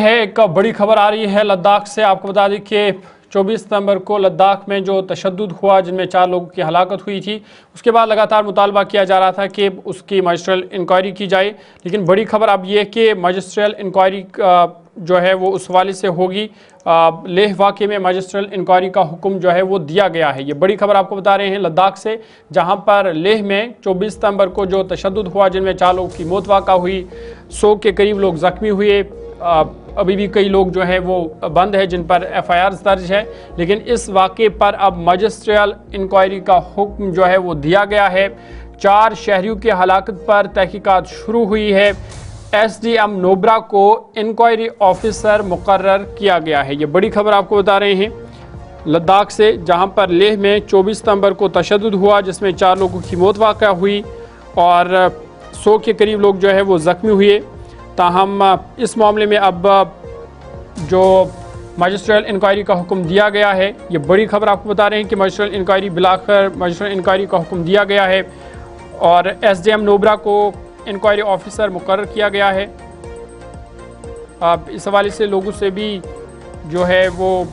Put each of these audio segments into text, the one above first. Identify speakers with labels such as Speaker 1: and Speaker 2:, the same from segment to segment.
Speaker 1: है एक बड़ी खबर आ रही है लद्दाख से। आपको बता दें कि 24 सितंबर को लद्दाख में जो तशद्दुद हुआ जिनमें 4 लोगों की हलाकत हुई थी, उसके बाद लगातार मुतालबा किया जा रहा था कि उसकी मजिस्ट्रियल इंक्वायरी की जाए। लेकिन बड़ी खबर अब यह कि मजिस्ट्रियल इंक्वायरी जो है वो उस हवाले से होगी। लेह वाक़े में मजिस्ट्रियल इंक्वायरी का हुक्म जो है वो दिया गया है। ये बड़ी खबर आपको बता रहे हैं लद्दाख से, जहां पर लेह में 24 सितंबर को जो तशद्दुद हुआ जिनमें 4 लोगों की मौत वाक़ा हुई, 100 के करीब लोग ज़ख्मी हुए। अभी भी कई लोग जो है वो बंद है जिन पर FIR दर्ज है। लेकिन इस वाक़े पर अब मजिस्ट्रियल इंक्वायरी का हुक्म जो है वो दिया गया है। 4 शहरियों की हलाकत पर तहकीकात शुरू हुई है। SDM नोबरा को इंक्वायरी ऑफिसर मुकर्रर किया गया है। ये बड़ी खबर आपको बता रहे हैं लद्दाख से, जहां पर लेह में 24 सितंबर को तशद्दुद हुआ जिसमें 4 लोगों की मौत वाक़ा हुई और 100 के करीब लोग जो है वो ज़ख्मी हुए। ताहम इस मामले में अब जो मजिस्ट्रियल इंक्वायरी का हुक्म दिया गया है, ये बड़ी खबर आपको बता रहे हैं कि मजिस्ट्रियल इंक्वायरी बिलाखिर मजिस्ट्रियल इंक्वायरी का हुक्म दिया गया है और SDM नोबरा को इंक्वायरी ऑफिसर मुकर्रर किया गया है। अब इस हवाले से लोगों से भी जो है वो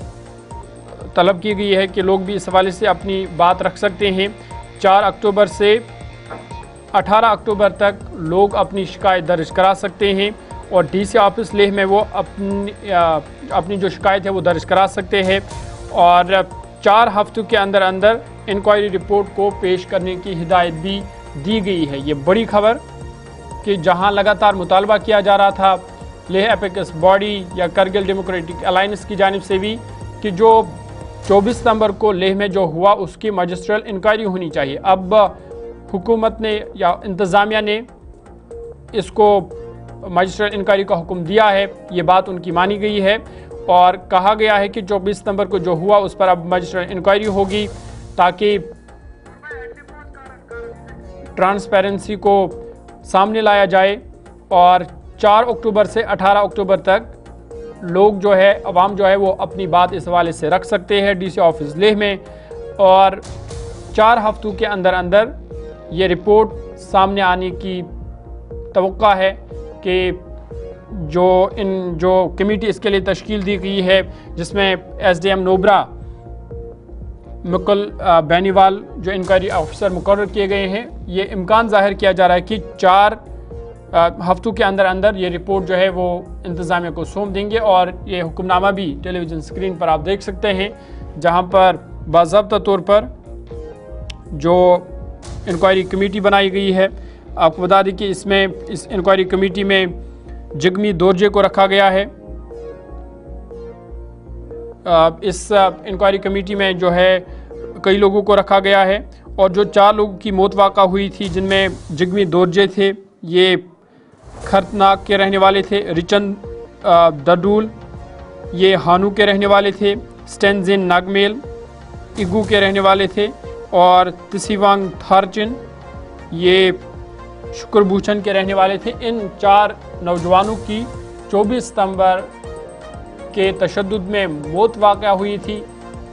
Speaker 1: तलब की गई है कि लोग भी इस हवाले से अपनी बात रख सकते हैं। 4 अक्टूबर से 18 अक्टूबर तक लोग अपनी शिकायत दर्ज करा सकते हैं और DC ऑफिस लेह में वो अपनी जो शिकायत है वो दर्ज करा सकते हैं और 4 हफ्तों के अंदर अंदर इंक्वायरी रिपोर्ट को पेश करने की हिदायत भी दी गई है। ये बड़ी खबर कि जहां लगातार मुतालबा किया जा रहा था लेह एपिकस बॉडी या करगिल डेमोक्रेटिक अलायंस की जानिब से भी कि जो 24 सितंबर को लेह में जो हुआ उसकी मजिस्ट्रियल इंक्वायरी होनी चाहिए। अब हुकूमत ने या इंतज़ामिया ने इसको मजिस्ट्रियल इंक्वायरी का हुक्म दिया है। ये बात उनकी मानी गई है और कहा गया है कि 24 सितंबर को जो हुआ उस पर अब मजिस्ट्रियल इंक्वायरी होगी ताकि ट्रांसपेरेंसी को सामने लाया जाए और 4 अक्टूबर से 18 अक्टूबर तक लोग जो है अवाम जो है वो अपनी बात इस हवाले से रख सकते हैं DC ऑफिस लेह में और 4 हफ्तों के अंदर अंदर ये रिपोर्ट सामने आने की तवक्का है कि जो कमेटी इसके लिए तश्कील दी गई है जिसमें SDM नोबरा, मुकुल बैनीवाल जो इंक्वायरी ऑफिसर मुकर्रर किए गए हैं, ये इम्कान ज़ाहिर किया जा रहा है कि 4 हफ्तों के अंदर अंदर ये रिपोर्ट जो है वो इंतज़ामिया को सौंप देंगे और ये हुक्मनामा भी टेलीविज़न स्क्रीन पर आप देख सकते हैं जहां पर बाज़ाब्ता तौर पर जो इंक्वायरी कमेटी बनाई गई है। आपको बता दें कि इस इंक्वायरी कमेटी में जिगमी दोरजे को रखा गया है। इस इंक्वायरी कमेटी में जो है कई लोगों को रखा गया है और जो 4 लोगों की मौत वाक़ा हुई थी जिनमें जिगमी दोरजे थे, ये खरतनाक के रहने वाले थे। रिचन दडूल ये हानू के रहने वाले थे। स्टेंजिन नागमेल इगू के रहने वाले थे और तिसिवांग थारचिन ये शुक्रभूषण के रहने वाले थे। इन 4 नौजवानों की 24 सितंबर के तशद्दुद में मौत वाक़या हुई थी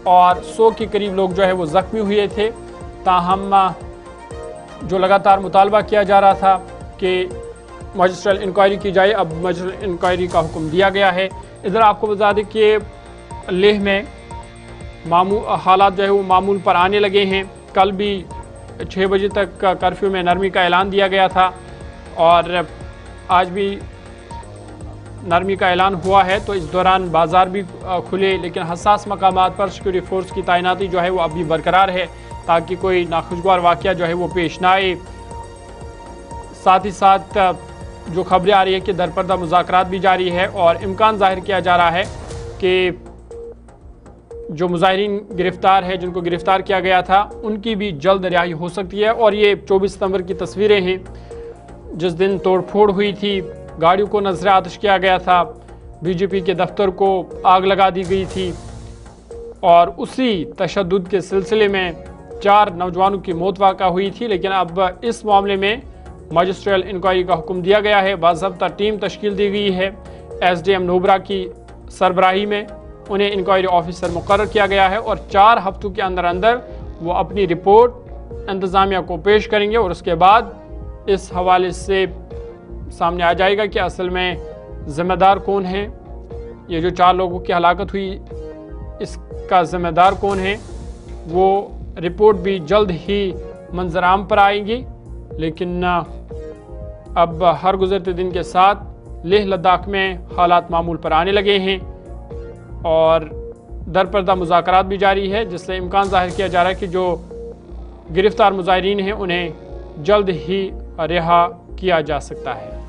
Speaker 1: और 100 के करीब लोग जो है वो ज़ख्मी हुए थे। ताहम जो लगातार मुतालबा किया जा रहा था कि मजिस्ट्रियल इंक्वायरी की जाए, अब मजिस्ट्रियल इंक्वायरी का हुक्म दिया गया है। इधर आपको बता दें कि लेह में हालात जो है वो मामूल पर आने लगे हैं। कल भी 6 बजे तक कर्फ्यू में नरमी का ऐलान दिया गया था और आज भी नरमी का ऐलान हुआ है, तो इस दौरान बाज़ार भी खुले, लेकिन हसास मकामात पर सिक्योरिटी फोर्स की तैनाती जो है वो अभी बरकरार है ताकि कोई नाखुशगवार वाक़या जो है वो पेश ना आए। साथ ही साथ जो खबरें आ रही है कि दरपर्दा मुज़ाकरात भी जारी है और इम्कान ज़ाहिर किया जा रहा है कि जो मुज़ाहिरीन गिरफ़्तार है, जिनको गिरफ़्तार किया गया था, उनकी भी जल्द रिहाई हो सकती है। और ये 24 सितंबर की तस्वीरें हैं जिस दिन तोड़फोड़ हुई थी, गाड़ियों को नजर आतिश किया गया था, BJP के दफ्तर को आग लगा दी गई थी और उसी तशद्दुद के सिलसिले में 4 नौजवानों की मौत वाक़ा हुई थी। लेकिन अब इस मामले में मजिस्ट्रियल इंक्वायरी का हुक्म दिया गया है। बाज़ाब्ता टीम तश्कील दी गई है SDM नोबरा की सरबराही में, उन्हें इंक्वायरी ऑफिसर मुकर्रर किया गया है और 4 हफ्तों के अंदर अंदर वो अपनी रिपोर्ट इंतज़ामिया को पेश करेंगे और उसके बाद इस हवाले से सामने आ जाएगा कि असल में ज़िम्मेदार कौन है ये जो 4 लोगों की हलाकत हुई इसका ज़िम्मेदार कौन है, वो रिपोर्ट भी जल्द ही मंजराम पर आएगी। लेकिन अब हर गुजरते दिन के साथ लेह लद्दाख में हालात मामूल पर आने लगे हैं और दरपर्दा मुज़ाकरात भी जारी है, जिससे इम्कान ज़ाहिर किया जा रहा है कि जो गिरफ्तार मुजाहिरीन हैं उन्हें जल्द ही रिहा किया जा सकता है।